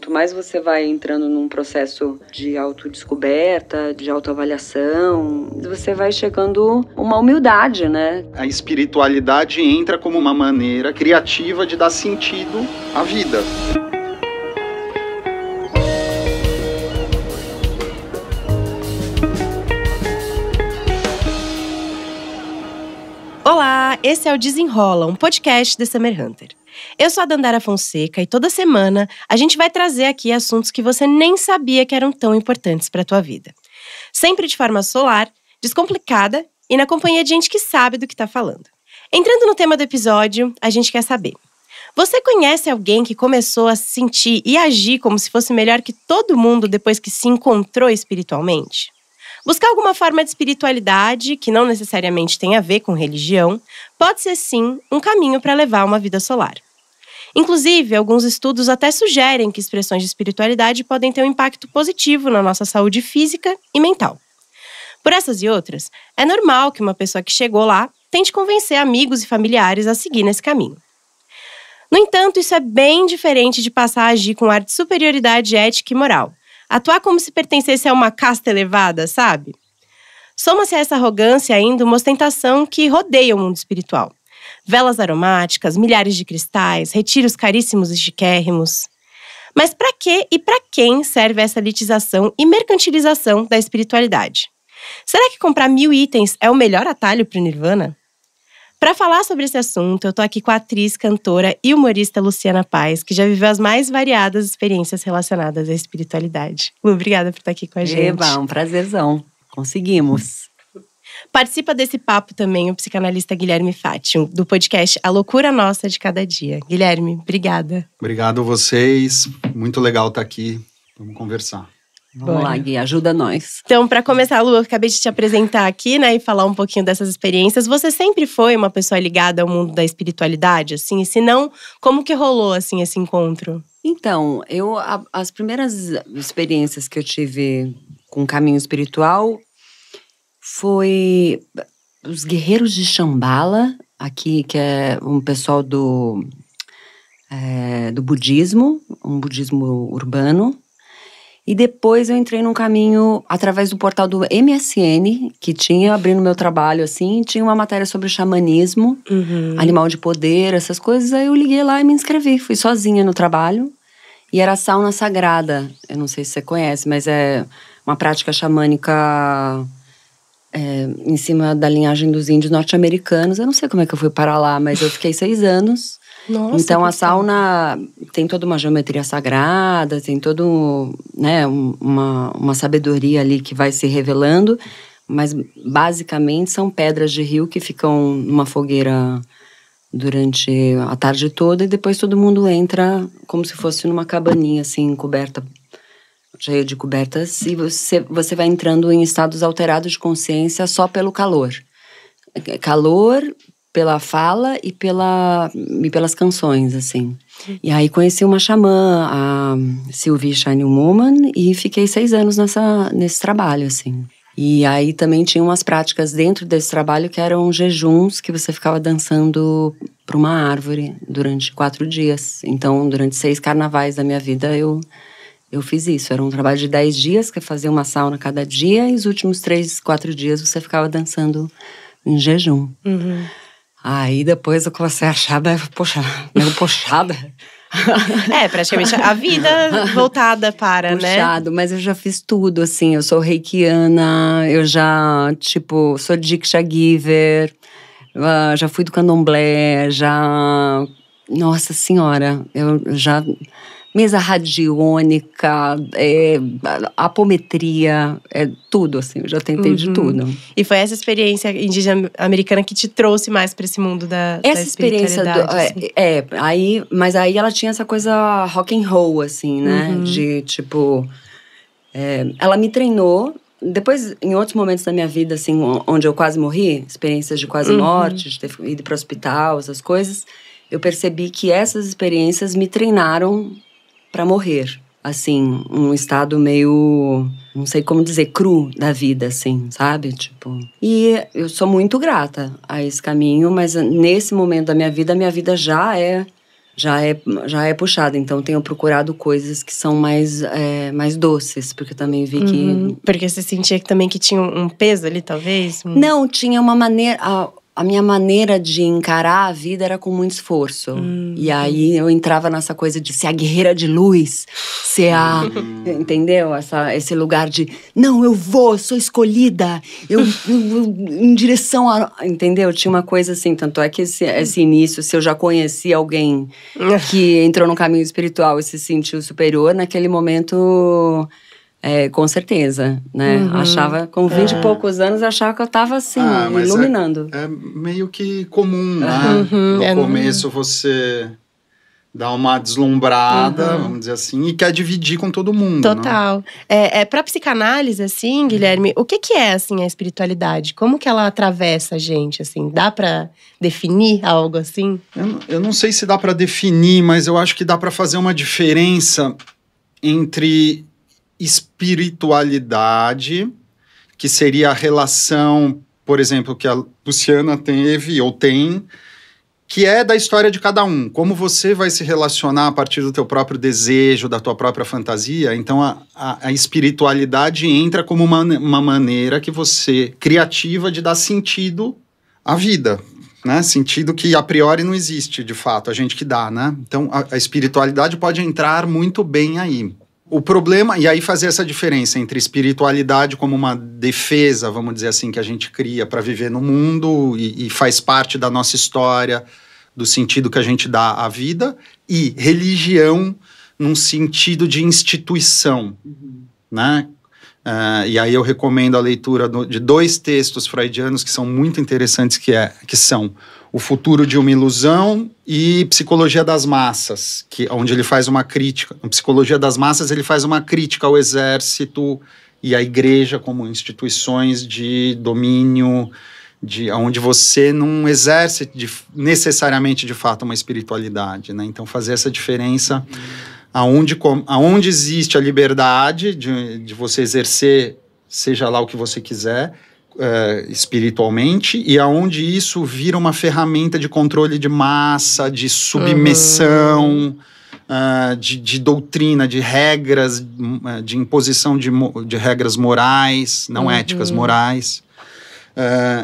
quanto mais você vai entrando num processo de autodescoberta, de autoavaliação, você vai chegando a uma humildade, né? A espiritualidade entra como uma maneira criativa de dar sentido à vida. Olá, esse é o Desenrola, um podcast da Summer Hunter. Eu sou a Dandara Fonseca e toda semana a gente vai trazer aqui assuntos que você nem sabia que eram tão importantes para a tua vida. Sempre de forma solar, descomplicada e na companhia de gente que sabe do que está falando. Entrando no tema do episódio, a gente quer saber: você conhece alguém que começou a se sentir e agir como se fosse melhor que todo mundo depois que se encontrou espiritualmente? Buscar alguma forma de espiritualidade, que não necessariamente tem a ver com religião, pode ser sim um caminho para levar uma vida solar. Inclusive, alguns estudos até sugerem que expressões de espiritualidade podem ter um impacto positivo na nossa saúde física e mental. Por essas e outras, é normal que uma pessoa que chegou lá tente convencer amigos e familiares a seguir nesse caminho. No entanto, isso é bem diferente de passar a agir com ar de superioridade ética e moral. Atuar como se pertencesse a uma casta elevada, sabe? Soma-se a essa arrogância ainda uma ostentação que rodeia o mundo espiritual. Velas aromáticas, milhares de cristais, retiros caríssimos e chiquérrimos. Mas para que e para quem serve essa elitização e mercantilização da espiritualidade? Será que comprar 1000 itens é o melhor atalho para o Nirvana? Para falar sobre esse assunto, eu tô aqui com a atriz, cantora e humorista Luciana Paes, que já viveu as mais variadas experiências relacionadas à espiritualidade. Lu, obrigada por estar aqui com a gente. Eba, um prazerzão. Conseguimos. Participa desse papo também o psicanalista Guilherme Fátio, do podcast A Loucura Nossa de Cada Dia. Guilherme, obrigada. Obrigado a vocês. Muito legal estar aqui. Vamos conversar. Vamos lá, Gui, ajuda nós. Então, para começar, Lu, eu acabei de te apresentar aqui, né, e falar um pouquinho dessas experiências. Você sempre foi uma pessoa ligada ao mundo da espiritualidade, assim? E se não, como que rolou, assim, esse encontro? Então, as primeiras experiências que eu tive com o caminho espiritual foi os Guerreiros de Shambhala, aqui, que é um pessoal do budismo, um budismo urbano. E depois eu entrei num caminho através do portal do MSN, que tinha, abrindo meu trabalho, assim, tinha uma matéria sobre xamanismo, animal de poder, essas coisas. Aí eu liguei lá e me inscrevi. Fui sozinha no trabalho. E era sauna sagrada. Eu não sei se você conhece, mas é uma prática xamânica em cima da linhagem dos índios norte-americanos. Eu não sei como é que eu fui parar lá, mas eu fiquei 6 anos. Nossa, então a sauna tem toda uma geometria sagrada, tem todo, né, uma sabedoria ali que vai se revelando, mas basicamente são pedras de rio que ficam numa fogueira durante a tarde toda e depois todo mundo entra como se fosse numa cabaninha assim, coberta, cheia de cobertas, e você vai entrando em estados alterados de consciência só pelo calor. Calor pela fala e pelas canções, assim. E aí conheci uma xamã, a Sylvie Shine Woman, e fiquei 6 anos nesse trabalho, assim. E aí também tinha umas práticas dentro desse trabalho que eram jejuns, que você ficava dançando para uma árvore durante 4 dias. Então, durante 6 carnavais da minha vida, eu fiz isso. Era um trabalho de 10 dias, que eu fazia uma sauna cada dia, e os últimos 3, 4 dias você ficava dançando em jejum. Aí depois eu comecei a achar, meio puxada. Praticamente a vida voltada para, né? Puxado, mas eu já fiz tudo, assim. Eu sou reikiana, eu já, sou Diksha Giver, já fui do candomblé, já… Nossa Senhora, eu já… Mesa radiônica, apometria, tudo, assim. Eu já tentei de tudo. E foi essa experiência indígena americana que te trouxe mais para esse mundo da espiritualidade? Mas aí ela tinha essa coisa rock and roll, assim, né? De, ela me treinou. Depois, em outros momentos da minha vida, assim, onde eu quase morri, experiências de quase morte, de ter ido para o hospital, essas coisas, eu percebi que essas experiências me treinaram para morrer, assim, um estado meio, não sei como dizer, cru da vida, assim, sabe? E eu sou muito grata a esse caminho, mas nesse momento da minha vida já é já é puxado. Então, tenho procurado coisas que são mais doces, porque eu também vi que… Porque você sentia também que tinha um peso ali, talvez? Não, tinha uma maneira… A minha maneira de encarar a vida era com muito esforço. E aí eu entrava nessa coisa de ser a guerreira de luz, ser a… Entendeu? Esse lugar de… Não, eu sou escolhida. Eu em direção a… Entendeu? Tinha uma coisa assim. Tanto é que esse início, se eu já conhecia alguém que entrou no caminho espiritual e se sentiu superior, naquele momento… com certeza, né? Achava, com 20 e poucos anos, achava que eu tava assim, iluminando. É meio que comum, né? No começo você dá uma deslumbrada, vamos dizer assim, e quer dividir com todo mundo. Total. Né? Pra psicanálise, assim, Guilherme, o que é, assim, a espiritualidade? Como que ela atravessa a gente, assim? Dá pra definir algo assim? Eu não sei se dá pra definir, mas eu acho que dá pra fazer uma diferença entre espiritualidade, que seria a relação, por exemplo, que a Luciana teve ou tem, que é da história de cada um. Como você vai se relacionar a partir do teu próprio desejo, da tua própria fantasia. Então, a espiritualidade entra como uma maneira que você, criativa, de dar sentido à vida. Né? Sentido que a priori não existe, de fato, a gente que dá, né? Então, a espiritualidade pode entrar muito bem aí. O problema, e aí fazer essa diferença entre espiritualidade como uma defesa, vamos dizer assim, que a gente cria para viver no mundo e faz parte da nossa história, do sentido que a gente dá à vida, e religião num sentido de instituição, né? E aí eu recomendo a leitura de 2 textos freudianos que são muito interessantes, que são O Futuro de uma Ilusão e Psicologia das Massas, onde ele faz uma crítica. Na Psicologia das Massas ele faz uma crítica ao exército e à igreja como instituições de domínio, onde você não exerce necessariamente de fato uma espiritualidade, né? Então fazer essa diferença aonde existe a liberdade de você exercer, seja lá o que você quiser, espiritualmente, e aonde isso vira uma ferramenta de controle de massa, de submissão, de doutrina, de regras, de imposição de regras morais, não éticas, morais.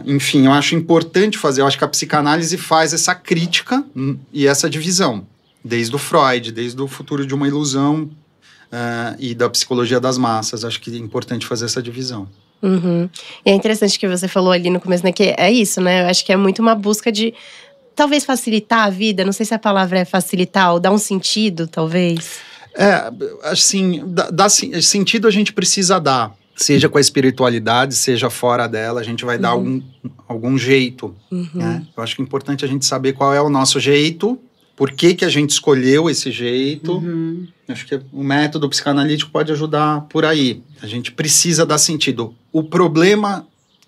Enfim, eu acho importante eu acho que a psicanálise faz essa crítica e essa divisão, desde o Freud, desde o Futuro de uma Ilusão e da Psicologia das Massas. Acho que é importante fazer essa divisão. E é interessante que você falou ali no começo, né, que é isso, né? Eu acho que é muito uma busca de talvez facilitar a vida. Não sei se a palavra é facilitar ou dar um sentido, talvez. Assim, sentido a gente precisa dar. Seja com a espiritualidade, seja fora dela, a gente vai dar algum jeito. Né? Eu acho que é importante a gente saber qual é o nosso jeito, por que a gente escolheu esse jeito. Acho que o método psicanalítico pode ajudar por aí. A gente precisa dar sentido. O problema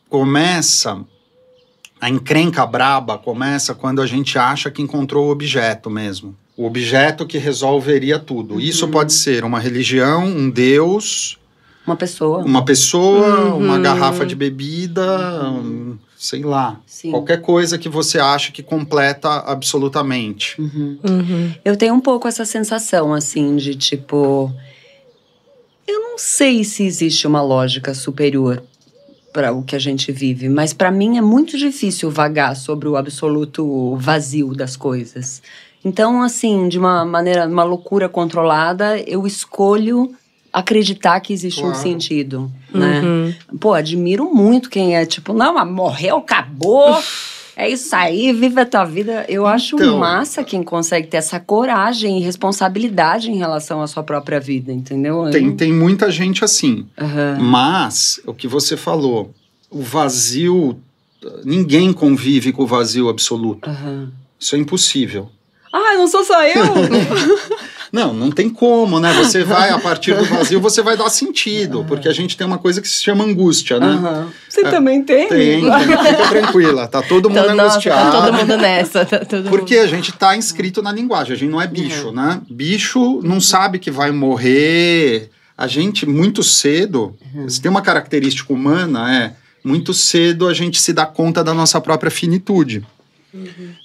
começa, a encrenca braba começa quando a gente acha que encontrou o objeto mesmo. O objeto que resolveria tudo. Isso pode ser uma religião, um Deus… Uma pessoa, uma garrafa de bebida, sei lá. Sim. Qualquer coisa que você acha que completa absolutamente. Eu tenho um pouco essa sensação, assim, de tipo… Eu não sei se existe uma lógica superior para o que a gente vive, mas para mim é muito difícil vagar sobre o absoluto vazio das coisas. Então, assim, de uma maneira, uma loucura controlada, eu escolho acreditar que existe um sentido, né? Pô, admiro muito quem é tipo, não, mas morreu, acabou, é isso aí, vive a tua vida. Eu acho massa quem consegue ter essa coragem e responsabilidade em relação à sua própria vida, entendeu? Tem muita gente assim, mas o que você falou, o vazio, ninguém convive com o vazio absoluto. Isso é impossível. Não sou só eu? Não tem como, né? Você vai, a partir do vazio, você vai dar sentido. Porque a gente tem uma coisa que se chama angústia, né? Você também tem? Tem, fica tranquila. Tá todo mundo angustiado. Tá todo mundo nessa. Porque a gente tá inscrito na linguagem. A gente não é bicho, né? Bicho não sabe que vai morrer. A gente, muito cedo, se tem uma característica humana, muito cedo a gente se dá conta da nossa própria finitude.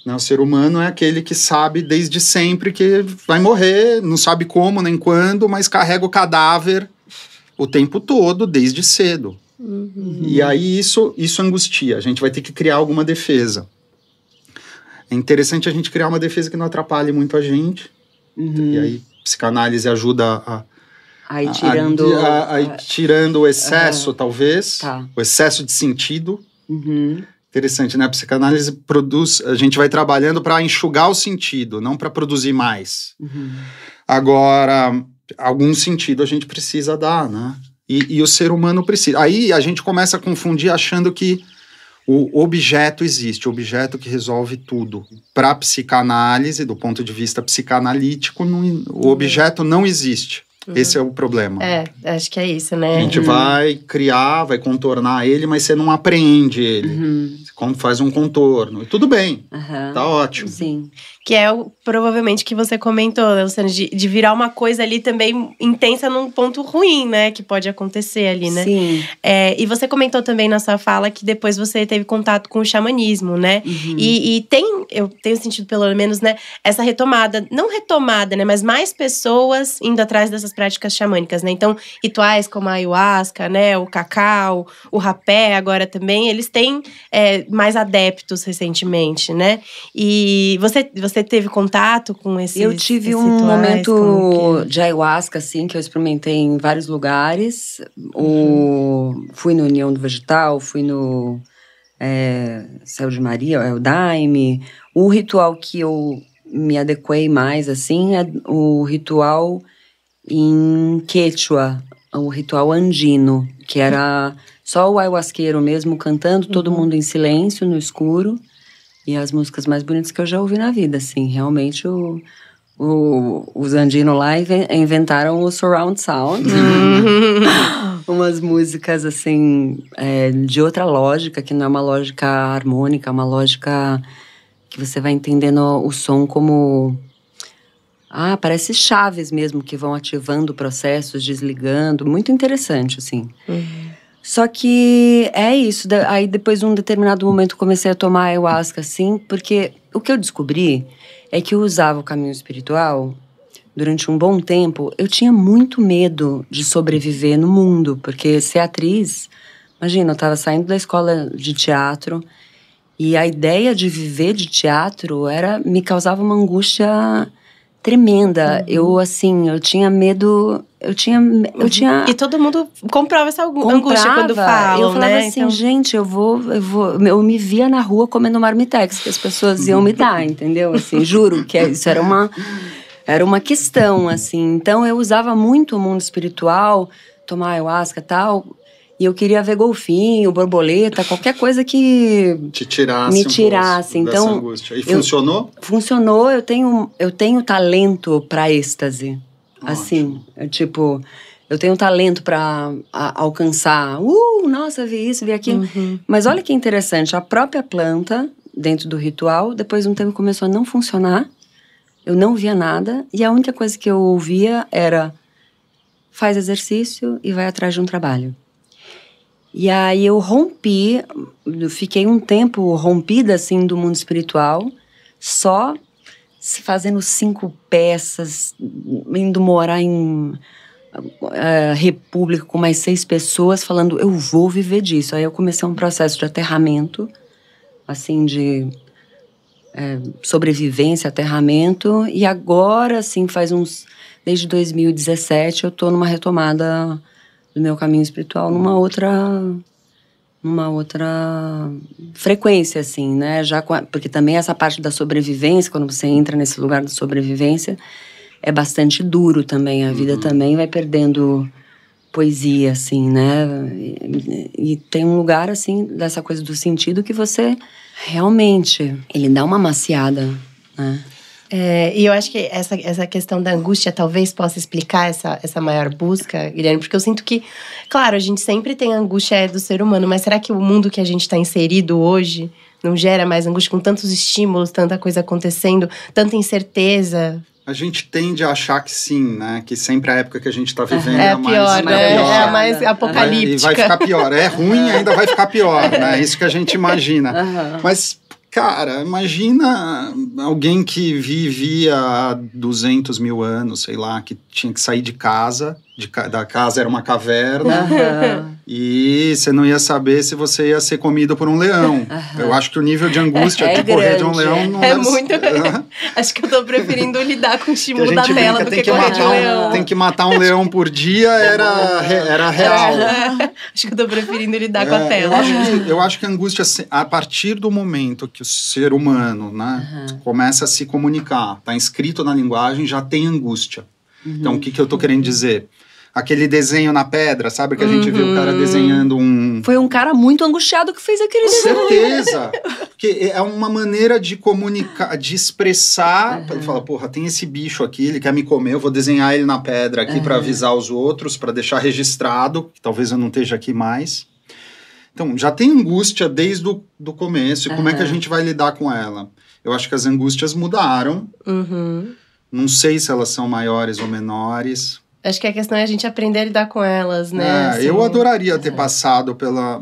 Né? O ser humano é aquele que sabe desde sempre que vai morrer, não sabe como nem quando, mas carrega o cadáver o tempo todo, desde cedo. E aí isso angustia, a gente vai ter que criar alguma defesa. É interessante a gente criar uma defesa que não atrapalhe muito a gente. E aí psicanálise ajuda a ir tirando o excesso, talvez. Tá. O excesso de sentido. Interessante, né? A psicanálise a gente vai trabalhando para enxugar o sentido, não para produzir mais. Agora, algum sentido a gente precisa dar, né? E o ser humano precisa. Aí a gente começa a confundir achando que o objeto existe, o objeto que resolve tudo. Para a psicanálise, do ponto de vista psicanalítico, o objeto não existe. Esse é o problema. Acho que é isso, né? A gente vai criar, vai contornar ele, mas você não apreende ele. Você faz um contorno. E tudo bem, tá ótimo. Sim. Que é provavelmente que você comentou, Luciana, de virar uma coisa ali também intensa num ponto ruim, né? Que pode acontecer ali, né? Sim. E você comentou também na sua fala que depois você teve contato com o xamanismo, né? E eu tenho sentido, pelo menos, né? Essa retomada, não retomada, né? Mas mais pessoas indo atrás dessas práticas xamânicas, né? Então, rituais como a ayahuasca, né? O cacau, o rapé agora também, eles têm mais adeptos recentemente, né? E você teve contato com esses Eu tive um rituais, momento de ayahuasca, assim, que eu experimentei em vários lugares. Fui no União do Vegetal, fui no Céu de Maria, o Daime. O ritual que eu me adequei mais, assim, é o ritual em Quechua, o ritual andino, que era só o ayahuasqueiro mesmo cantando, todo mundo em silêncio, no escuro. E as músicas mais bonitas que eu já ouvi na vida, assim. Realmente, os andinos lá inventaram o surround sound. Umas músicas, assim, de outra lógica, que não é uma lógica harmônica, é uma lógica que você vai entendendo o som como... parece chaves mesmo, que vão ativando processos, desligando. Muito interessante, assim. Só que é isso, aí depois de um determinado momento comecei a tomar ayahuasca, assim, porque o que eu descobri é que eu usava o caminho espiritual durante um bom tempo. Eu tinha muito medo de sobreviver no mundo, porque ser atriz, imagina, eu estava saindo da escola de teatro e a ideia de viver de teatro me causava uma angústia tremenda. Eu tinha medo... Eu tinha... E todo mundo comprova essa angústia quando falam, eu falava né? assim, então... gente, eu me via na rua comendo marmitex, que as pessoas iam me dar, entendeu? Assim, juro que isso era uma questão, assim. Então, eu usava muito o mundo espiritual, tomar ayahuasca e tal, e eu queria ver golfinho, borboleta, qualquer coisa que me tirasse. Então, dessa angústia. E funcionou? Funcionou. Eu tenho talento para êxtase. Assim, eu tenho talento para alcançar. Nossa, vi isso, vi aquilo. Mas olha que interessante, a própria planta, dentro do ritual, depois de um tempo começou a não funcionar. Eu não via nada. E a única coisa que eu ouvia era: faz exercício e vai atrás de um trabalho. E aí eu fiquei um tempo rompida, assim, do mundo espiritual, só fazendo 5 peças, indo morar em república com mais 6 pessoas, falando, eu vou viver disso. Aí eu comecei um processo de aterramento, assim, de sobrevivência, aterramento, e agora, assim, desde 2017, eu tô numa retomada do meu caminho espiritual, numa outra frequência, assim, né? Porque também essa parte da sobrevivência, quando você entra nesse lugar da sobrevivência, é bastante duro também. A vida também vai perdendo poesia, assim, né? E tem um lugar, assim, dessa coisa do sentido que você realmente... Ele dá uma maciada, né? E eu acho que essa questão da angústia talvez possa explicar essa maior busca, Guilherme, porque eu sinto que, claro, a gente sempre tem a angústia do ser humano, mas será que o mundo que a gente está inserido hoje não gera mais angústia, com tantos estímulos, tanta coisa acontecendo, tanta incerteza? A gente tende a achar que sim, né? Que sempre a época que a gente está vivendo é a pior, né? É a mais apocalíptica. E vai ficar pior. É ruim, ainda vai ficar pior, né? Isso que a gente imagina. Mas Cara, imagina alguém que vivia há 200 mil anos, sei lá, que tinha que sair de casa, da casa era uma caverna, e você não ia saber se você ia ser comido por um leão. Eu acho que o nível de angústia de correr de um leão não é muito... Acho que eu tô preferindo lidar com o estímulo da tela do que correr de um leão. Tem que matar um leão por dia, era real. Acho que eu tô preferindo lidar com a tela. Eu acho que a angústia, a partir do momento que o ser humano, né, começa a se comunicar, tá inscrito na linguagem, já tem angústia. Então, o que eu tô querendo dizer? Aquele desenho na pedra, sabe? Que a gente viu o cara desenhando um... Foi um cara muito angustiado que fez aquele desenho. Com certeza! Porque é uma maneira de comunicar, de expressar. Ele fala, porra, tem esse bicho aqui, ele quer me comer, eu vou desenhar ele na pedra aqui para avisar os outros, para deixar registrado, que talvez eu não esteja aqui mais. Então, já tem angústia desde o começo. E como é que a gente vai lidar com ela? Eu acho que as angústias mudaram. Não sei se elas são maiores ou menores. Acho que a questão é a gente aprender a lidar com elas, né? Assim. Eu adoraria ter passado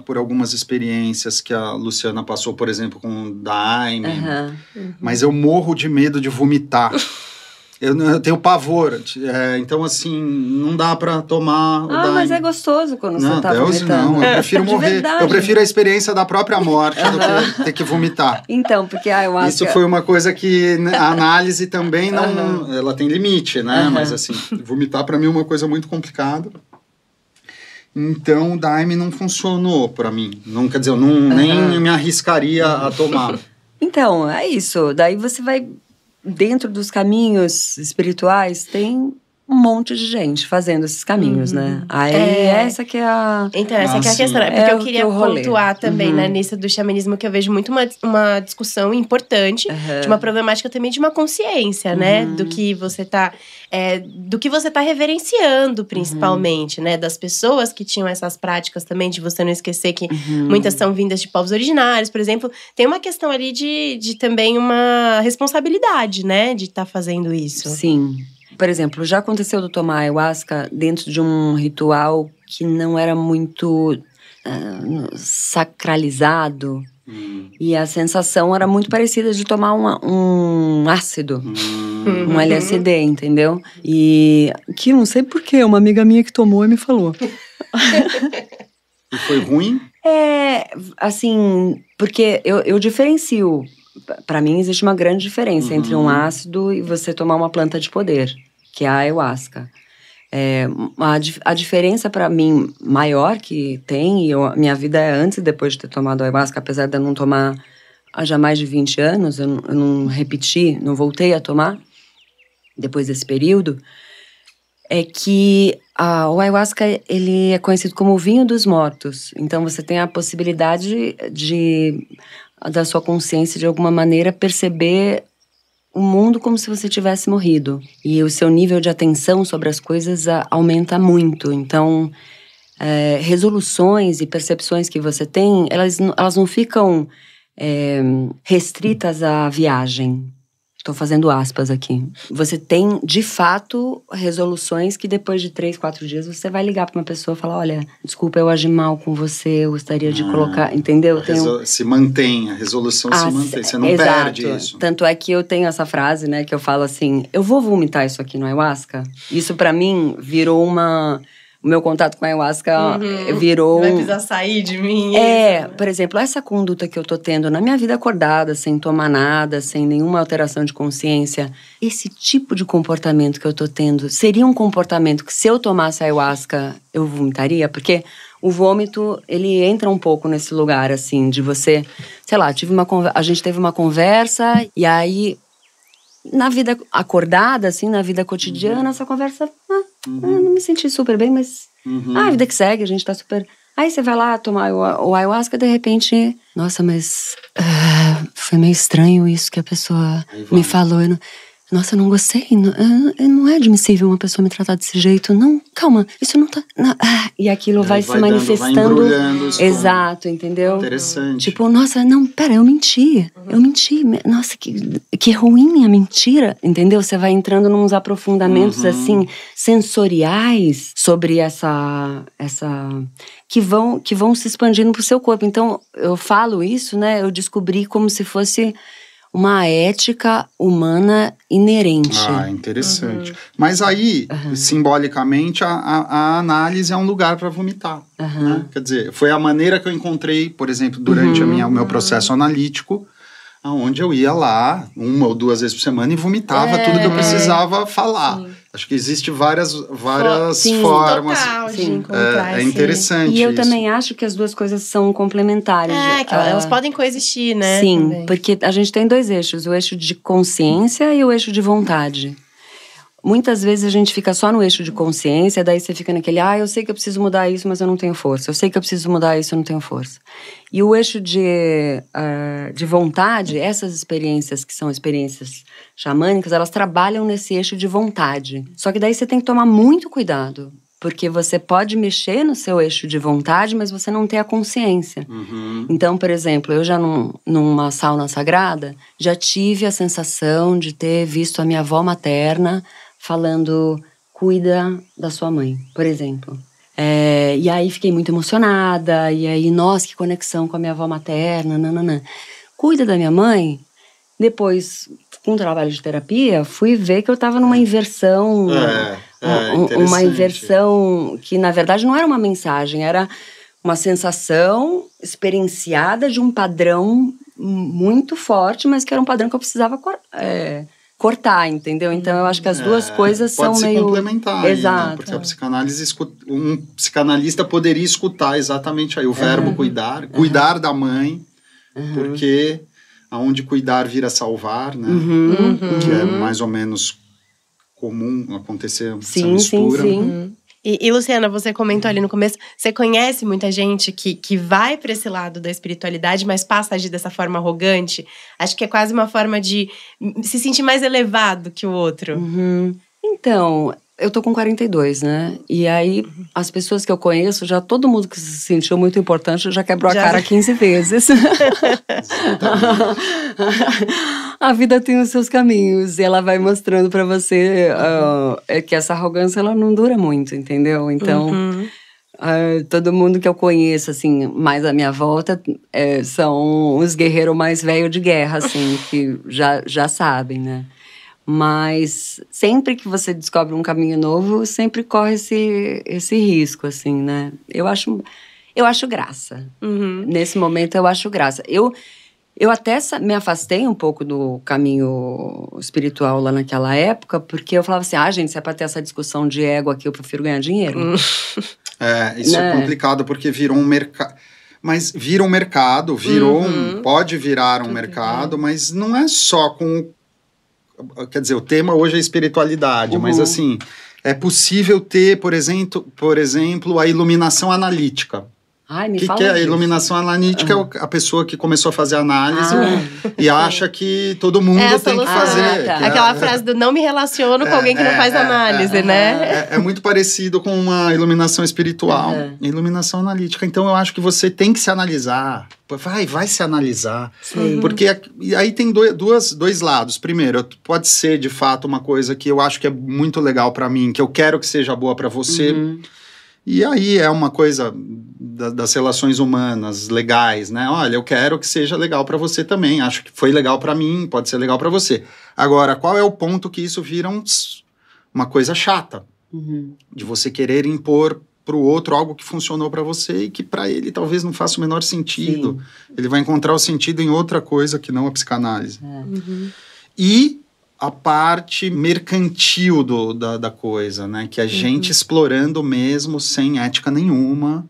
por algumas experiências que a Luciana passou, por exemplo, com o Daime. Mas eu morro de medo de vomitar. Eu tenho pavor. Então, assim, não dá pra tomar o Daime. Mas é gostoso quando você tá vomitando. Não, eu prefiro morrer. Eu prefiro a experiência da própria morte do que ter que vomitar. Então, porque eu acho isso foi uma coisa que a análise também não... Ela tem limite, né? Mas, assim, vomitar pra mim é uma coisa muito complicada. Então, o Daime não funcionou pra mim. Não, quer dizer, eu nem me arriscaria a tomar. Então, é isso. Daí você vai... Dentro dos caminhos espirituais, tem um monte de gente fazendo esses caminhos, né? Aí essa que é a... Então, essa que é a questão. É porque eu queria pontuar também na lista do xamanismo, que eu vejo muito uma discussão importante, de uma problemática também de uma consciência, né? Do que você tá... do que você tá reverenciando, principalmente, né? Das pessoas que tinham essas práticas também, de você não esquecer que muitas são vindas de povos originários, por exemplo. Tem uma questão ali de também uma responsabilidade, né? De estar fazendo isso. Sim. Por exemplo, já aconteceu de tomar ayahuasca dentro de um ritual que não era muito sacralizado. E a sensação era muito parecida de tomar um ácido. Um LSD, entendeu? E que não sei porquê, uma amiga minha que tomou e me falou. E foi ruim? Assim, porque eu diferencio. Para mim, existe uma grande diferença entre um ácido e você tomar uma planta de poder, que é a ayahuasca. A diferença para mim maior que tem, e minha vida é antes e depois de ter tomado ayahuasca, apesar de eu não tomar há já mais de 20 anos, eu não repeti, não voltei a tomar depois desse período, é que o ayahuasca ele é conhecido como o vinho dos mortos. Então você tem a possibilidade da sua consciência, de alguma maneira, perceber o mundo como se você tivesse morrido. E o seu nível de atenção sobre as coisas aumenta muito. Então, resoluções e percepções que você tem, elas não ficam restritas à viagem. Estou fazendo aspas aqui. Você tem, de fato, resoluções que depois de 3, 4 dias você vai ligar para uma pessoa e falar, olha, desculpa, eu agi mal com você, eu gostaria de colocar, entendeu? Se mantém, a resolução se mantém, você não perde isso. Tanto é que eu tenho essa frase, né, que eu falo assim, eu vou vomitar isso aqui no ayahuasca? Isso para mim virou o meu contato com a ayahuasca virou... Vai precisar sair de mim. Por exemplo, essa conduta que eu tô tendo na minha vida acordada, sem tomar nada, sem nenhuma alteração de consciência, esse tipo de comportamento que eu tô tendo, seria um comportamento que se eu tomasse ayahuasca, eu vomitaria? Porque o vômito, ele entra um pouco nesse lugar, assim, de você... Sei lá, a gente teve uma conversa e aí... Na vida acordada, assim, na vida cotidiana, essa conversa... não me senti super bem, mas... a vida que segue, a gente tá super... Aí você vai lá tomar o ayahuasca, de repente... Nossa, mas... foi meio estranho isso que a pessoa me falou. Nossa, eu não gostei. Não é admissível uma pessoa me tratar desse jeito. Não, calma, isso não tá… E aquilo vai se manifestando. Vai embrulhando isso. Exato, entendeu? Interessante. Tipo, nossa, não, pera, eu menti. Nossa, que ruim a mentira, entendeu? Você vai entrando nos aprofundamentos, assim, sensoriais sobre essa que vão se expandindo pro seu corpo. Então, eu falo isso, né? Eu descobri como se fosse uma ética humana inerente. Interessante. Mas aí, simbolicamente, a análise é um lugar para vomitar. Né? Quer dizer, foi a maneira que eu encontrei, por exemplo, durante o meu processo analítico, onde eu ia lá 1 ou 2 vezes por semana e vomitava tudo que eu precisava falar. Sim. Acho que existe várias formas. Total de encontrar, é interessante. E eu também acho que as duas coisas são complementares. Que elas podem coexistir, né? Sim, também. Porque a gente tem 2 eixos, o eixo de consciência e o eixo de vontade. Muitas vezes a gente fica só no eixo de consciência, daí você fica naquele, eu sei que eu preciso mudar isso, mas eu não tenho força. Eu sei que eu preciso mudar isso, eu não tenho força. E o eixo de vontade, essas experiências que são experiências xamânicas, elas trabalham nesse eixo de vontade. Só que daí você tem que tomar muito cuidado, porque você pode mexer no seu eixo de vontade, mas você não tem a consciência. Então, por exemplo, eu já numa sauna sagrada, já tive a sensação de ter visto a minha avó materna falando, cuida da sua mãe, por exemplo. E aí fiquei muito emocionada, e aí, nossa, que conexão com a minha avó materna, nananã. Cuida da minha mãe. Depois, com o trabalho de terapia, fui ver que eu estava numa inversão, uma inversão que, na verdade, não era uma mensagem, era uma sensação experienciada de um padrão muito forte, mas que era um padrão que eu precisava cortar, entendeu? Então, eu acho que as duas coisas são meio… Pode se complementar. Exato. Né? Porque a psicanálise, um psicanalista poderia escutar exatamente aí o verbo cuidar da mãe, porque aonde cuidar vira salvar, né? Que é mais ou menos comum acontecer essa mistura. Sim. E Luciana, você comentou ali no começo, você conhece muita gente que vai para esse lado da espiritualidade, mas passa a agir dessa forma arrogante? Acho que é quase uma forma de se sentir mais elevado que o outro. Então, eu tô com 42, né? E aí, as pessoas que eu conheço, já todo mundo que se sentiu muito importante já quebrou a cara 15 vezes. A vida tem os seus caminhos e ela vai mostrando pra você que essa arrogância, ela não dura muito, entendeu? Então, todo mundo que eu conheço, assim, mais à minha volta, são os guerreiros mais velhos de guerra, assim, que já sabem, né? Mas sempre que você descobre um caminho novo, sempre corre esse risco, assim, né? Eu acho graça. Nesse momento, eu acho graça. Eu até me afastei um pouco do caminho espiritual lá naquela época, porque eu falava assim, gente, se é pra ter essa discussão de ego aqui, eu prefiro ganhar dinheiro. Isso é complicado, porque virou um mercado. Mas vira um mercado, pode virar um mercado, mas não é só com… Quer dizer, o tema hoje é espiritualidade, mas assim, é possível ter, por exemplo, a iluminação analítica. O que é a iluminação analítica? É a pessoa que começou a fazer análise e acha que todo mundo tem que fazer. Aquela frase do não me relaciono com alguém que não faz análise, né? É muito parecido com uma iluminação espiritual. Iluminação analítica. Então, eu acho que você tem que se analisar. Vai se analisar. Porque aí tem dois lados. Primeiro, pode ser, de fato, uma coisa que eu acho que é muito legal pra mim, que eu quero que seja boa pra você. E aí é uma coisa das relações humanas legais, né? Olha, eu quero que seja legal pra você também. Acho que foi legal pra mim, pode ser legal pra você. Agora, qual é o ponto que isso vira uma coisa chata? De você querer impor pro outro algo que funcionou pra você e que pra ele talvez não faça o menor sentido. Ele vai encontrar o sentido em outra coisa que não a psicanálise. E a parte mercantil da coisa, né? Que a gente explorando mesmo, sem ética nenhuma,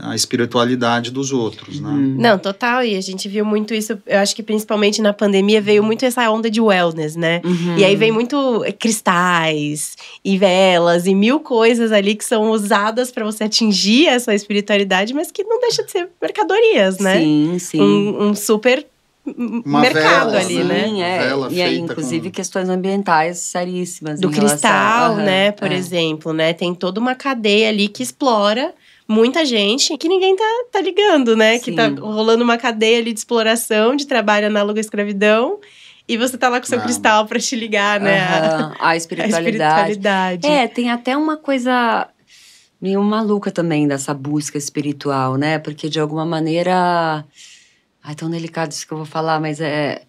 a espiritualidade dos outros, né? Não, total. E a gente viu muito isso, eu acho que principalmente na pandemia, veio muito essa onda de wellness, né? E aí vem muito cristais e velas e 1000 coisas ali que são usadas para você atingir essa espiritualidade, mas que não deixa de ser mercadorias, né? Sim. Um super Uma mercado vela, ali, né? né? Vela E aí, feita inclusive, com- questões ambientais seríssimas. Do em relação- cristal, Aham, né, por exemplo, né? Tem toda uma cadeia ali que explora muita gente que ninguém tá ligando, né? Que tá Sim. rolando uma cadeia ali de exploração, de trabalho análogo à escravidão. E você tá lá com o seu Ah. cristal pra te ligar, né? Aham, a A espiritualidade. espiritualidade. Tem até uma coisa meio maluca também dessa busca espiritual, né? Porque de alguma maneira. Ai, tão delicado isso que eu vou falar, mas é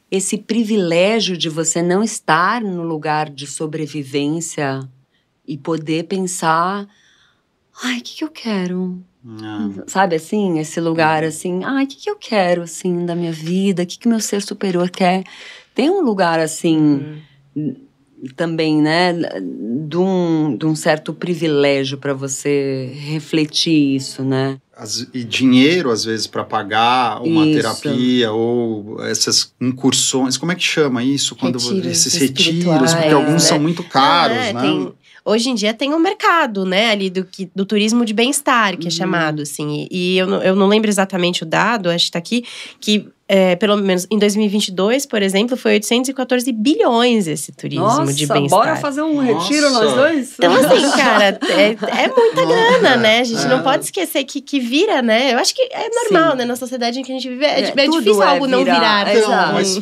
esse privilégio de você não estar no lugar de sobrevivência e poder pensar. Ai, o que eu quero? Ah. Sabe assim, esse lugar assim, ai, o que eu quero assim da minha vida? O que meu ser superior quer? Tem um lugar assim também, né, de um certo privilégio para você refletir isso, né? E dinheiro, às vezes, para pagar uma Isso. terapia ou essas incursões. Como é que chama isso? Retiros esses espirituais, retiros, porque alguns né? são muito caros, Não, né? Hoje em dia tem um mercado, né, ali do turismo de bem-estar, que é chamado, assim. E eu não lembro exatamente o dado, acho que tá aqui, que pelo menos em 2022, por exemplo, foi 814 bilhões esse turismo de bem-estar. Bora fazer um retiro Nossa. nós dois? Então, assim, cara, é muita grana, né? A gente É. não pode esquecer que vira, né? Eu acho que é normal, Sim. né? Na sociedade em que a gente vive, Tudo difícil algo não virar. É, Então, exato. mas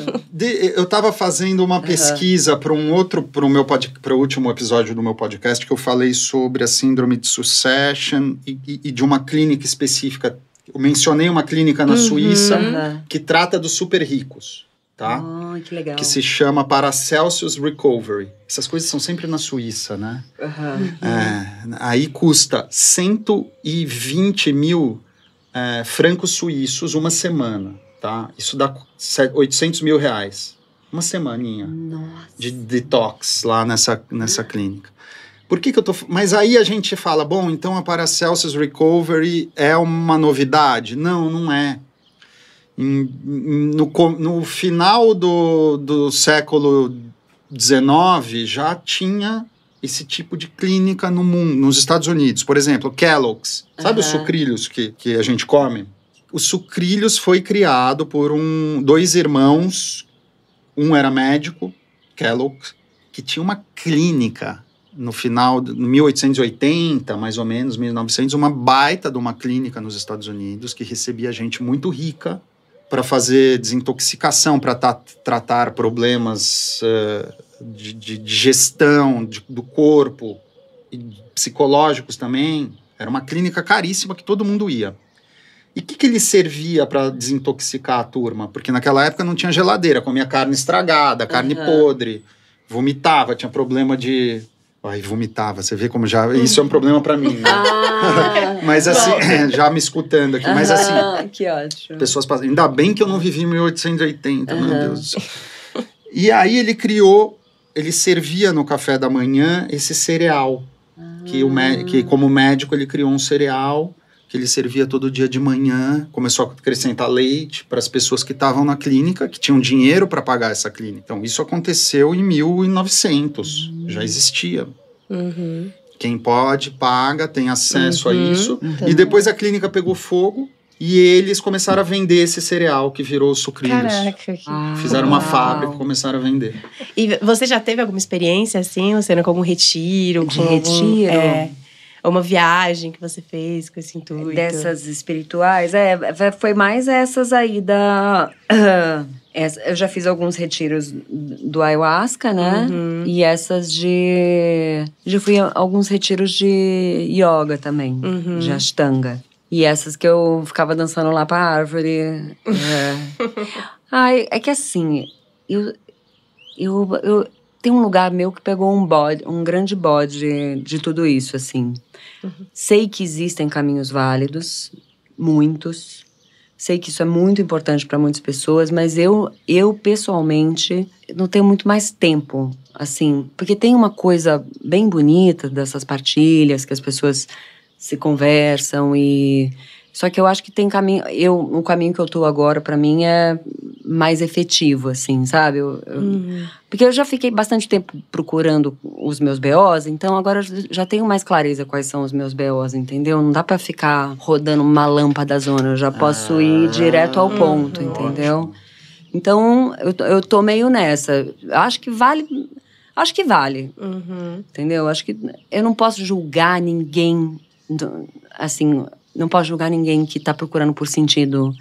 eu estava fazendo uma pesquisa para o último episódio do meu podcast, que eu falei sobre a síndrome de Succession e de uma clínica específica. Eu mencionei uma clínica na Suíça Aham. que trata dos super ricos, tá? Ai, que legal. Que se chama Paracelsus Recovery. Essas coisas são sempre na Suíça, né? Aham. Aí custa 120 mil francos suíços uma semana, tá? Isso dá 800 mil reais. Uma semaninha Nossa. de detox lá nessa clínica. Por que eu tô... Mas aí a gente fala, bom, então a Paracelsus Recovery é uma novidade? Não, não é. No final do século XIX já tinha esse tipo de clínica no mundo, nos Estados Unidos. Por exemplo, Kellogg's. Sabe os sucrilhos que a gente come? Os sucrilhos foi criado por dois irmãos. Um era médico, Kellogg's, que tinha uma clínica no final, no 1880, mais ou menos, 1900, uma baita de uma clínica nos Estados Unidos que recebia gente muito rica para fazer desintoxicação, para tratar problemas de gestão do corpo, e psicológicos também. Era uma clínica caríssima que todo mundo ia. E o que ele servia para desintoxicar a turma? Porque naquela época não tinha geladeira, comia carne estragada, carne podre, vomitava, tinha problema de... Ai, vomitava, você vê como já... Isso é um problema para mim, né? Mas assim, já me escutando aqui, mas assim... Que ótimo. Pessoas passam... Ainda bem que eu não vivi em 1880, meu Deus do céu. E aí ele servia no café da manhã esse cereal, que como médico ele criou um cereal que ele servia todo dia de manhã, começou a acrescentar leite para as pessoas que estavam na clínica, que tinham dinheiro para pagar essa clínica. Então, isso aconteceu em 1900, já existia. Quem pode, paga, tem acesso a isso. E depois a clínica pegou fogo e eles começaram a vender esse cereal que virou sucrilhos. Caraca, Fizeram uma fábrica e começaaram a vender. E você já teve alguma experiência assim, Luciana, como retiro? De retiro? Uma viagem que você fez com esse intuito? Dessas espirituais? Foi mais essas aí eu já fiz alguns retiros do ayahuasca, né? E essas já fui a alguns retiros de yoga também, de ashtanga. E essas que eu ficava dançando lá pra árvore. Ai, é que assim, eu tem um lugar meu que pegou um grande bode de tudo isso, assim. Sei que existem caminhos válidos, muitos. Sei que isso é muito importante para muitas pessoas, mas eu pessoalmente não tenho muito mais tempo, assim. Porque tem uma coisa bem bonita dessas partilhas, que as pessoas se conversam e... Só que eu acho que tem caminho... O caminho que eu tô agora, pra mim, é mais efetivo, assim, sabe? Porque eu já fiquei bastante tempo procurando os meus BOs, então agora eu já tenho mais clareza quais são os meus BOs, entendeu? Não dá pra ficar rodando uma lâmpada zona, eu já posso ir direto ao ponto, entendeu? Então, eu tô meio nessa. Acho que vale. Entendeu? Acho que eu não posso julgar ninguém, assim, não posso julgar ninguém que tá procurando por sentido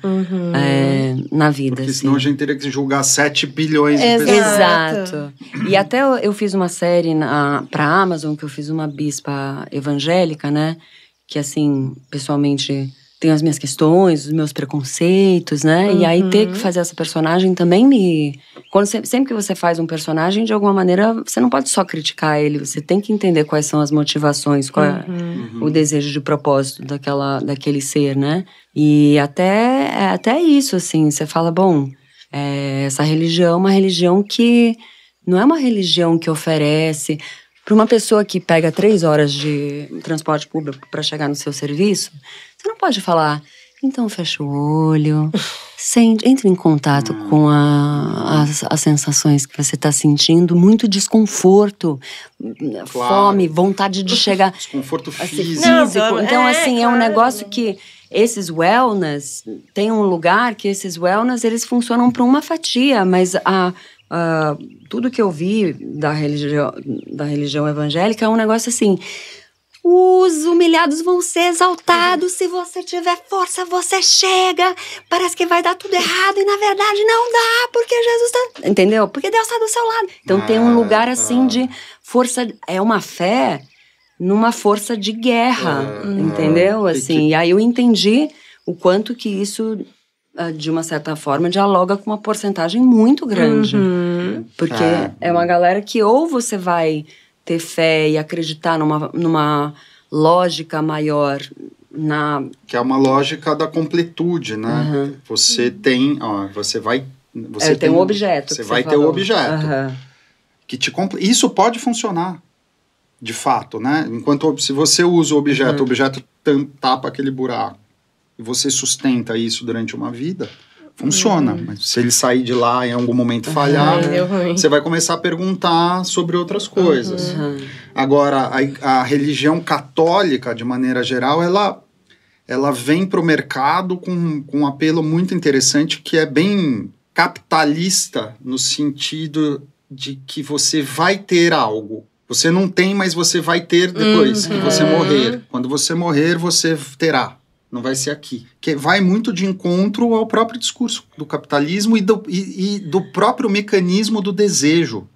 na vida. Porque assim. senão a gente teria que julgar 7 bilhões de pessoas. Exato. E até eu fiz uma série pra Amazon, que eu fiz uma bispa evangélica, né? Que, assim, pessoalmente, tenho as minhas questões, os meus preconceitos, né? E aí ter que fazer essa personagem também me... Sempre que você faz um personagem, de alguma maneira, você não pode só criticar ele. Você tem que entender quais são as motivações, qual é o desejo de propósito daquele ser, né? E até isso, assim, você fala, bom, essa religião é uma religião que... Não é uma religião que oferece... Para uma pessoa que pega 3 horas de transporte público para chegar no seu serviço, você não pode falar, então fecha o olho, entre em contato com as sensações que você está sentindo, muito desconforto, fome, vontade de chegar... Desconforto físico. Então, assim, é um negócio que esses wellness, tem um lugar que esses wellness, eles funcionam para uma fatia, mas tudo que eu vi da religião evangélica é um negócio assim: os humilhados vão ser exaltados, se você tiver força você chega, parece que vai dar tudo errado e na verdade não dá, porque Jesus tá... Entendeu? Porque Deus tá do seu lado. Então tem um lugar assim de força, é uma fé numa força de guerra, entendeu? Assim, e aí eu entendi o quanto que isso... de uma certa forma, dialoga com uma porcentagem muito grande. Porque é uma galera que ou você vai ter fé e acreditar numa lógica maior que é uma lógica da completude, né? Você tem... você vai... Você tem um objeto. Você vai ter o objeto. Que isso pode funcionar, de fato, né? Se você usa o objeto tapa aquele buraco, e você sustenta isso durante uma vida, funciona. Mas se ele sair de lá e em algum momento falhar, você vai começar a perguntar sobre outras coisas. Agora, a religião católica, de maneira geral, ela vem para o mercado com um apelo muito interessante, que é bem capitalista, no sentido de que você vai ter algo. Você não tem, mas você vai ter depois que você morrer. Quando você morrer, você terá. Não vai ser aqui. Que vai muito de encontro ao próprio discurso do capitalismo e do próprio mecanismo do desejo.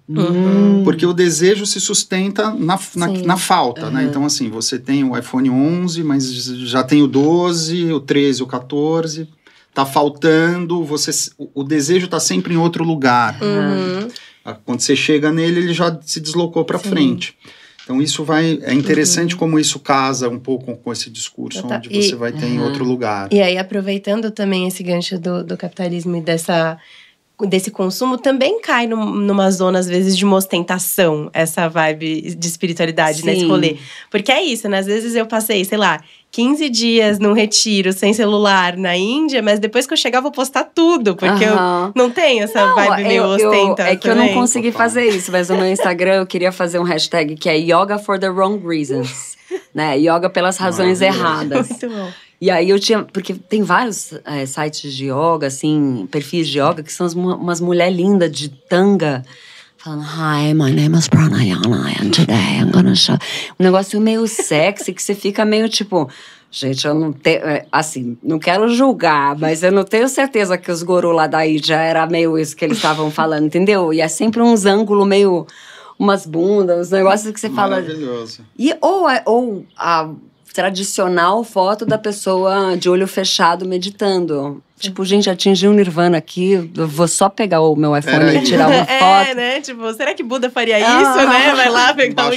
Porque o desejo se sustenta na falta, né? Então, assim, você tem o iPhone 11, mas já tem o 12, o 13, o 14. Tá faltando, o desejo tá sempre em outro lugar. Quando você chega nele, ele já se deslocou para frente. Então, isso é interessante como isso casa um pouco com esse discurso, onde você vai ter em outro lugar. E aí, aproveitando também esse gancho do capitalismo e desse consumo, também cai numa zona, às vezes, de uma ostentação, essa vibe de espiritualidade nesse rolê. Porque é isso, né? Às vezes eu passei, sei lá, 15 dias num retiro sem celular na Índia, mas depois que eu chegar, eu vou postar tudo, porque eu não tenho essa vibe meio ostenta. É que eu não consegui fazer isso, mas no meu Instagram eu queria fazer um hashtag que é Yoga for the wrong reasons, né? Yoga pelas razões erradas. Muito bom. E aí eu tinha... Porque tem vários sites de yoga, assim, perfis de yoga, que são umas mulheres lindas de tanga, falando, hi, my name is Pranayana, and today I'm gonna show... Um negócio meio sexy, que você fica meio tipo... Gente, eu não tenho... Assim, não quero julgar, mas eu não tenho certeza que os gurus lá da Índia era meio isso que eles estavam falando, entendeu? E é sempre uns ângulos meio... Umas bundas, uns negócios que você fala... Maravilhoso. E, ou a tradicional foto da pessoa de olho fechado meditando. Tipo, gente, atingi um nirvana aqui, eu vou só pegar o meu iPhone e tirar uma foto. Né? Tipo, será que Buda faria isso, né? Vai lá pegar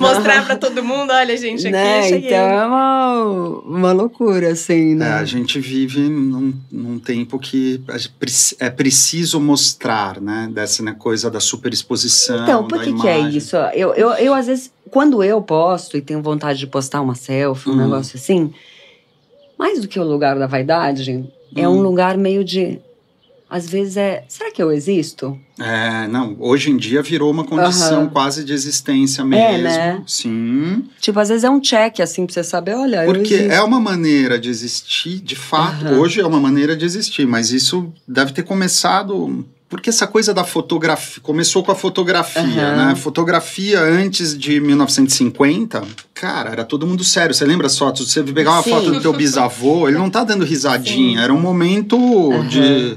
mostrar pra todo mundo, olha, gente, aqui eu cheguei. Então é uma loucura, assim, né? A gente vive num tempo que é preciso mostrar, né? Dessa coisa da superexposição, então, por que é isso? Eu, às vezes, quando eu posto e tenho vontade de postar uma selfie, um negócio assim, mais do que o lugar da vaidade... É um lugar meio de... às vezes será que eu existo? Não, hoje em dia virou uma condição quase de existência mesmo. Né? Sim. Tipo, às vezes é um check, assim, pra você saber, olha, porque eu existo. é uma maneira de existir, de fato, hoje é uma maneira de existir, mas isso deve ter começado... Porque essa coisa da fotografia, começou com a fotografia, né? Fotografia antes de 1950, cara, era todo mundo sério. Você lembra as fotos? Você pegar uma foto do teu bisavô, ele não tá dando risadinha. Sim. Era um momento de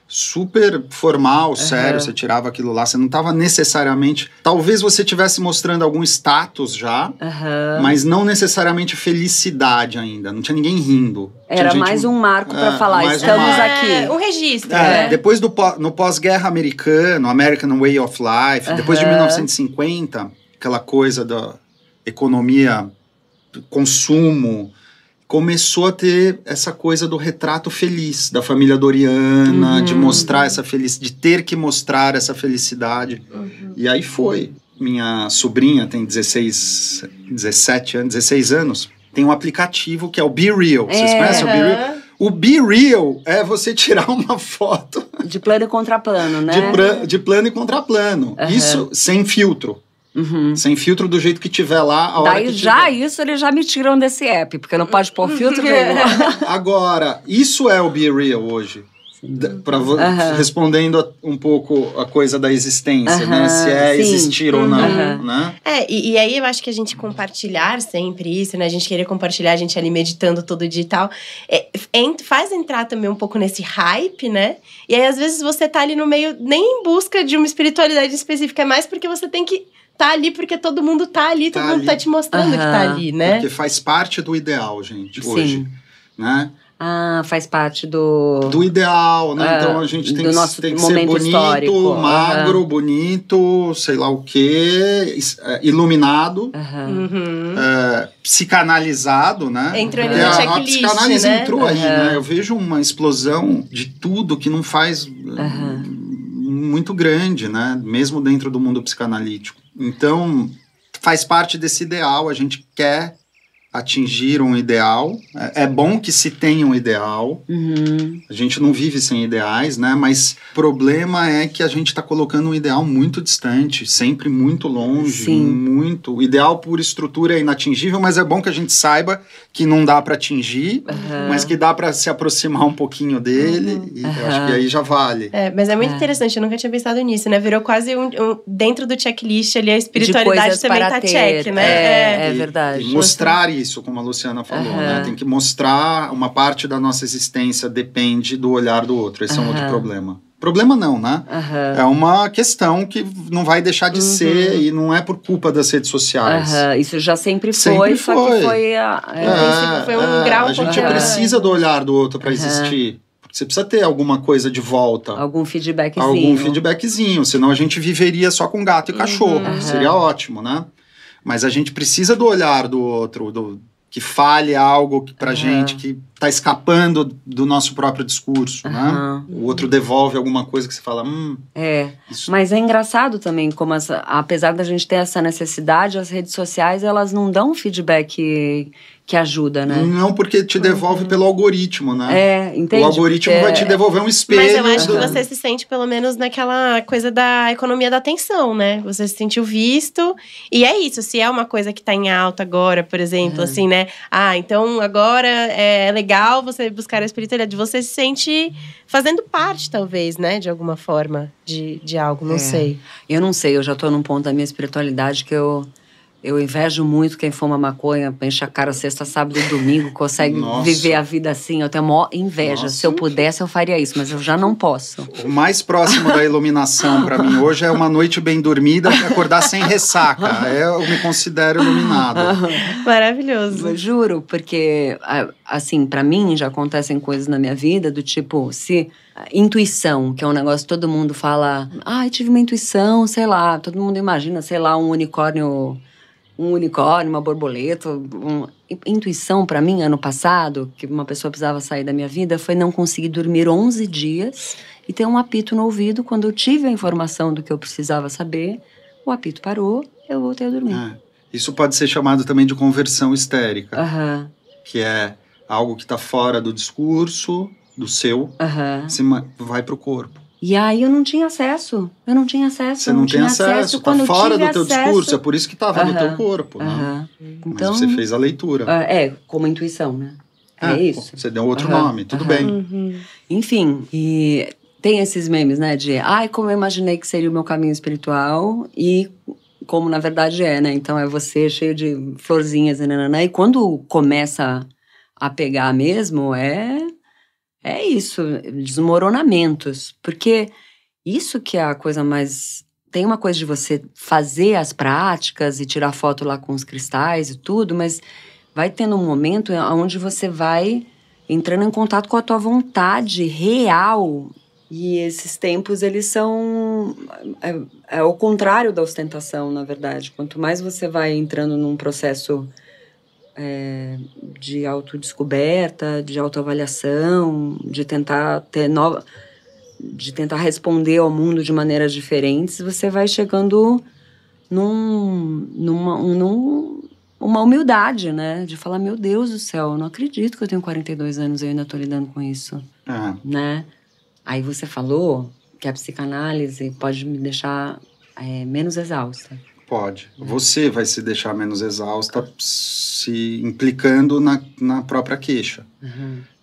super formal, sério. Você tirava aquilo lá, você não tava necessariamente... Talvez você estivesse mostrando algum status já, mas não necessariamente felicidade ainda. Não tinha ninguém rindo. Era mais um marco para falar, estamos aqui. Um registro. Depois no pós-guerra americano, American Way of Life, depois de 1950, aquela coisa da economia, consumo, começou a ter essa coisa do retrato feliz da família Doriana, de mostrar essa felicidade, de ter que mostrar essa felicidade. E aí foi. Minha sobrinha tem 16 anos. Tem um aplicativo que é o Be Real. Vocês conhecem o Be Real? O Be Real é você tirar uma foto... De plano e contraplano, né? De plano e contraplano. Isso sem filtro. Sem filtro do jeito que tiver lá, a hora que tiver. Isso eles já me tiram desse app, porque não pode pôr filtro nenhum. Agora, isso é o Be Real hoje. Respondendo um pouco a coisa da existência, né? Se existir ou não, né? E aí eu acho que a gente compartilhar sempre isso, né? A gente querer compartilhar, a gente ali meditando todo dia e tal, faz entrar também um pouco nesse hype, né? E aí às vezes você tá ali no meio, nem em busca de uma espiritualidade específica, é mais porque você tem que tá ali porque todo mundo tá ali, todo mundo tá te mostrando que tá ali, né? Porque faz parte do ideal, gente, hoje, né? Faz parte do ideal, né? Então a gente tem que ser bonito, histórico. Magro, bonito, sei lá o quê, iluminado, psicanalizado, né? Entrou ali no checklist, a psicanálise né? entrou aí, né? Eu vejo uma explosão de tudo que não faz muito grande, né? Mesmo dentro do mundo psicanalítico. Então, faz parte desse ideal, a gente quer atingir um ideal. É bom que se tenha um ideal. A gente não vive sem ideais, né? Mas o problema é que a gente está colocando um ideal muito distante, sempre muito longe. O ideal por estrutura é inatingível, mas é bom que a gente saiba que não dá para atingir, mas que dá para se aproximar um pouquinho dele. E eu acho que aí já vale. Mas é muito interessante, eu nunca tinha pensado nisso, né? Virou quase dentro do checklist ali, a espiritualidade também tá check, né? É verdade. E mostrar isso, como a Luciana falou, né? Tem que mostrar uma parte da nossa existência depende do olhar do outro. Esse é um outro problema. Problema não, né? É uma questão que não vai deixar de ser e não é por culpa das redes sociais. Isso já sempre foi. Só que foi um grau. A gente precisa do olhar do outro para existir. Você precisa ter alguma coisa de volta. Algum feedbackzinho. Senão a gente viveria só com gato e cachorro. Seria ótimo, né? Mas a gente precisa do olhar do outro, que fale algo pra gente que tá escapando do nosso próprio discurso, né? O outro devolve alguma coisa que você fala, isso. Mas é engraçado também como apesar da gente ter essa necessidade, as redes sociais, elas não dão um feedback que ajuda, né? Não, porque te devolve pelo algoritmo, né? Entende? O algoritmo vai te devolver um espelho. Mas eu acho que você se sente, pelo menos, naquela coisa da economia da atenção, né? Você se sentiu visto. E é isso, se é uma coisa que tá em alta agora, por exemplo, assim, né? Então agora é legal você buscar a espiritualidade. Você se sente fazendo parte, talvez, né? De alguma forma, de algo, não sei. Eu não sei, eu já tô num ponto da minha espiritualidade que eu invejo muito quem fuma maconha, enche a cara sexta, sábado e domingo, consegue viver a vida assim. Eu tenho a maior inveja. Se eu pudesse, eu faria isso, mas eu já não posso. O mais próximo da iluminação para mim hoje é uma noite bem dormida e acordar sem ressaca. Eu me considero iluminado. Maravilhoso. Eu juro, porque, assim, para mim já acontecem coisas na minha vida do tipo, intuição, que é um negócio que todo mundo fala, eu tive uma intuição, sei lá, todo mundo imagina, sei lá, um unicórnio, uma borboleta. Intuição, para mim, ano passado, que uma pessoa precisava sair da minha vida, foi não conseguir dormir 11 dias e ter um apito no ouvido. Quando eu tive a informação do que eu precisava saber, o apito parou, eu voltei a dormir. Isso pode ser chamado também de conversão histérica, que é algo que está fora do discurso, do seu, você vai pro corpo. E aí eu não tinha acesso. Você não tem acesso, tá fora do teu discurso, é por isso que tava no teu corpo, né? Então, mas você fez a leitura. Como intuição, né? É isso. Você deu outro nome, tudo bem. Enfim, e tem esses memes, né? De, como eu imaginei que seria o meu caminho espiritual e como na verdade é, né? Então é você cheio de florzinhas e quando começa a pegar mesmo, é isso, desmoronamentos. Porque isso que é a coisa mais... Tem uma coisa de você fazer as práticas e tirar foto lá com os cristais e tudo, mas vai tendo um momento onde você vai entrando em contato com a tua vontade real. E esses tempos, eles são... É o contrário da ostentação, na verdade. Quanto mais você vai entrando num processo de autodescoberta, de autoavaliação, de tentar responder ao mundo de maneiras diferentes, você vai chegando numa humildade, né? De falar, meu Deus do céu, eu não acredito que eu tenho 42 anos e eu ainda tô lidando com isso, né? Aí você falou que a psicanálise pode me deixar menos exausta. Pode. Você vai se deixar menos exausta se implicando na própria queixa.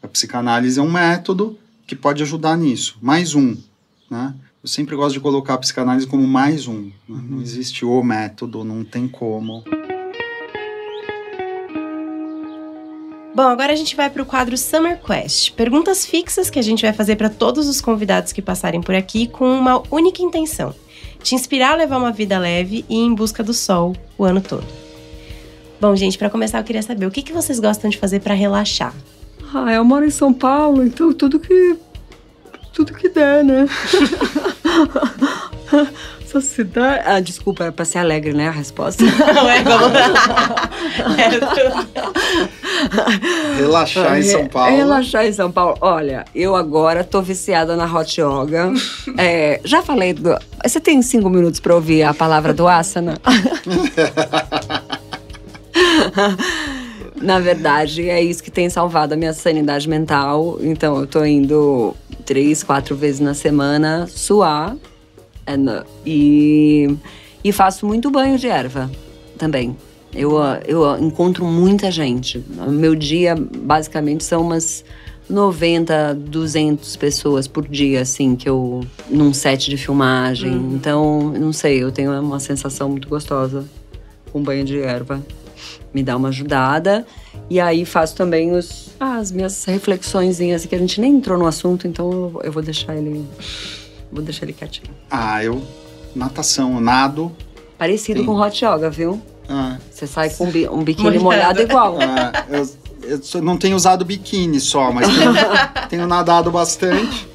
A psicanálise é um método que pode ajudar nisso. Mais um, né? Eu sempre gosto de colocar a psicanálise como mais um. Né? Não existe o método, não tem como. Bom, agora a gente vai para o quadro Summer Quest. Perguntas fixas que a gente vai fazer para todos os convidados que passarem por aqui com uma única intenção: te inspirar a levar uma vida leve e ir em busca do sol o ano todo. Bom, gente, para começar eu queria saber o que vocês gostam de fazer para relaxar? Eu moro em São Paulo, então tudo que der, né? Essa cidade... desculpa, era pra ser alegre, né, a resposta? Não é como... Relaxar em São Paulo. Relaxar em São Paulo. Olha, eu agora tô viciada na Hot Yoga. Já falei do... Você tem 5 minutos pra ouvir a palavra do asana? Na verdade, é isso que tem salvado a minha sanidade mental. Então, eu tô indo 3, 4 vezes na semana suar. E faço muito banho de erva também. Eu encontro muita gente. Meu dia, basicamente, são umas 90, 200 pessoas por dia, assim, que eu... Num set de filmagem. Então, não sei, eu tenho uma sensação muito gostosa com banho de erva. Me dá uma ajudada. E aí faço também as minhas reflexõezinhas, que a gente nem entrou no assunto, então eu vou deixar ele quietinho. Natação, eu nado. Parecido com Hot Yoga, viu? Você sai com um biquíni molhado igual. Eu não tenho usado biquíni só, mas tenho nadado bastante.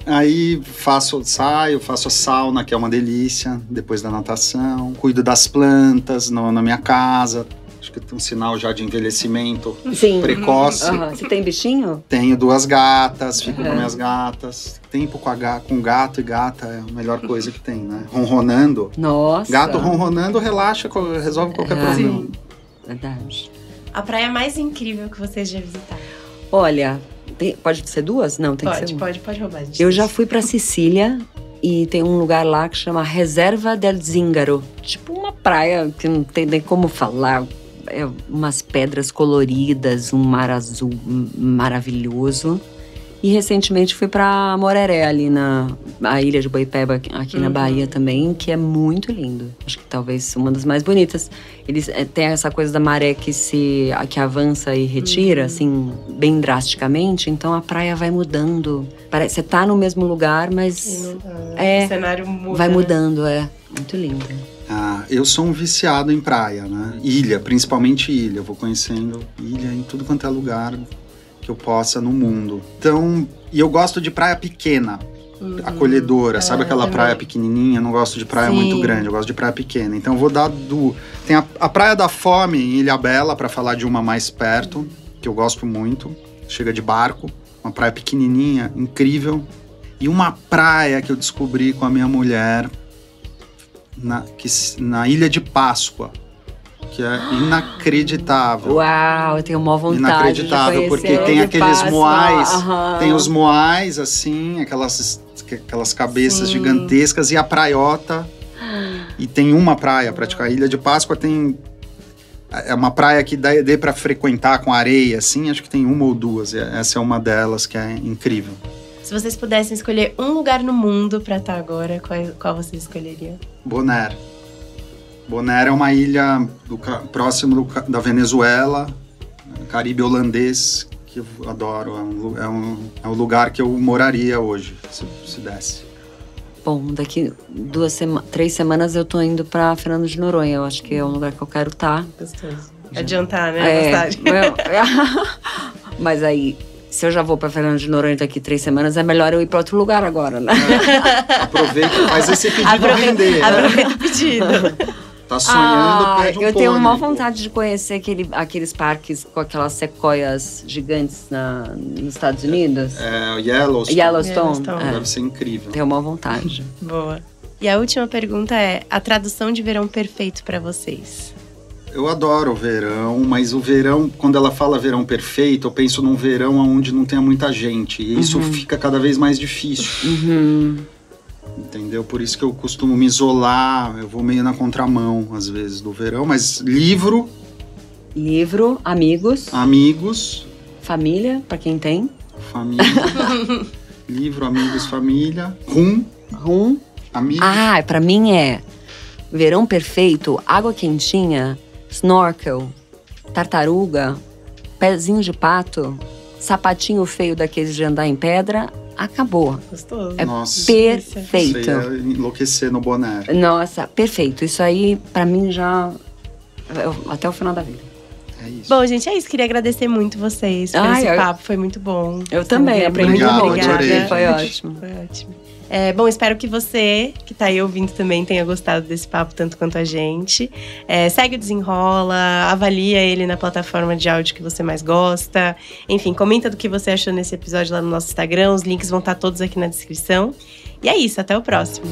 Aí faço a sauna, que é uma delícia, depois da natação. Cuido das plantas na minha casa. Acho que tem um sinal já de envelhecimento precoce. Você tem bichinho? Tenho 2 gatas, fico com minhas gatas. Tempo com gato e gata é a melhor coisa que tem, né? Ronronando. Nossa! Gato ronronando relaxa, resolve qualquer problema. Sim, verdade. A praia mais incrível que vocês já visitaram? Olha, pode ser 2? Não, tem que ser 1. Pode roubar. Gente. Eu já fui pra Sicília e tem um lugar lá que chama Reserva del Zingaro. Tipo uma praia que não tem nem como falar. Umas pedras coloridas, um mar azul maravilhoso. E recentemente fui pra Moreré, ali na ilha de Boipeba, aqui na Bahia também, que é muito lindo. Acho que talvez uma das mais bonitas. Eles têm essa coisa da maré que avança e retira, assim, bem drasticamente. Então a praia vai mudando. Parece que você tá no mesmo lugar, mas o cenário muda. Vai mudando, muito lindo. Eu sou um viciado em praia, né? Ilha, principalmente ilha. Eu vou conhecendo ilha em tudo quanto é lugar que eu possa no mundo. Então, e eu gosto de praia pequena, acolhedora. Sabe aquela praia pequenininha? Eu não gosto de praia muito grande, eu gosto de praia pequena. Então, eu vou dar Tem a Praia da Fome em Ilhabela, para falar de uma mais perto, que eu gosto muito. Chega de barco, uma praia pequenininha, incrível. E uma praia que eu descobri com a minha mulher... na Ilha de Páscoa, que é inacreditável. Uau, eu tenho uma vontade Inacreditável, de porque conhecer tem aqueles moais, Aham. tem os moais, assim, aquelas cabeças Sim. gigantescas, e a praiota. E tem uma praia, praticamente. A Ilha de Páscoa é uma praia que dê para frequentar com areia, assim, acho que tem uma ou duas. Essa é uma delas que é incrível. Se vocês pudessem escolher um lugar no mundo pra estar agora, qual vocês escolheriam? Bonaire. Bonaire é uma ilha próximo da Venezuela, Caribe holandês, que eu adoro. É um lugar que eu moraria hoje, se desse. Bom, daqui 3 semanas eu tô indo pra Fernando de Noronha. Eu acho que é um lugar que eu quero estar. Gostoso. Adiantar, né? Mas aí, se eu já vou pra Fernando de Noronha daqui 3 semanas, é melhor eu ir pra outro lugar agora, né? Aproveita, faz esse pedido render. Aproveita o pedido. Tá sonhando, pede um eu tenho uma pônei. vontade de conhecer aqueles parques com aquelas sequoias gigantes nos Estados Unidos. Yellowstone. Yellowstone. Deve ser incrível. Tenho uma vontade. Boa. E a última pergunta é: a tradução de verão perfeito pra vocês? Eu adoro o verão, mas o verão, quando ela fala verão perfeito, eu penso num verão onde não tenha muita gente. E isso fica cada vez mais difícil. Entendeu? Por isso que eu costumo me isolar, eu vou meio na contramão, às vezes, do verão. Mas livro, amigos, família, pra quem tem. família. Livro, amigos, família. Rum, amigos. Pra mim é verão perfeito, água quentinha, snorkel, tartaruga, pezinho de pato, sapatinho feio daqueles de andar em pedra. Acabou. Gostoso. É Nossa. perfeito. Você ia enlouquecer no Bonaire. Nossa, perfeito. Isso aí, pra mim, já até o final da vida. É isso. Bom, gente, é isso. Queria agradecer muito vocês por esse papo. Foi muito bom. Eu também, aprendi Obrigado, muito. adorei, Foi gente. ótimo. Foi ótimo. Bom, espero que você, que tá aí ouvindo também, tenha gostado desse papo tanto quanto a gente. Segue o Desenrola, avalia ele na plataforma de áudio que você mais gosta. Enfim, comenta do que você achou nesse episódio lá no nosso Instagram. Os links vão estar todos aqui na descrição. E é isso, até o próximo.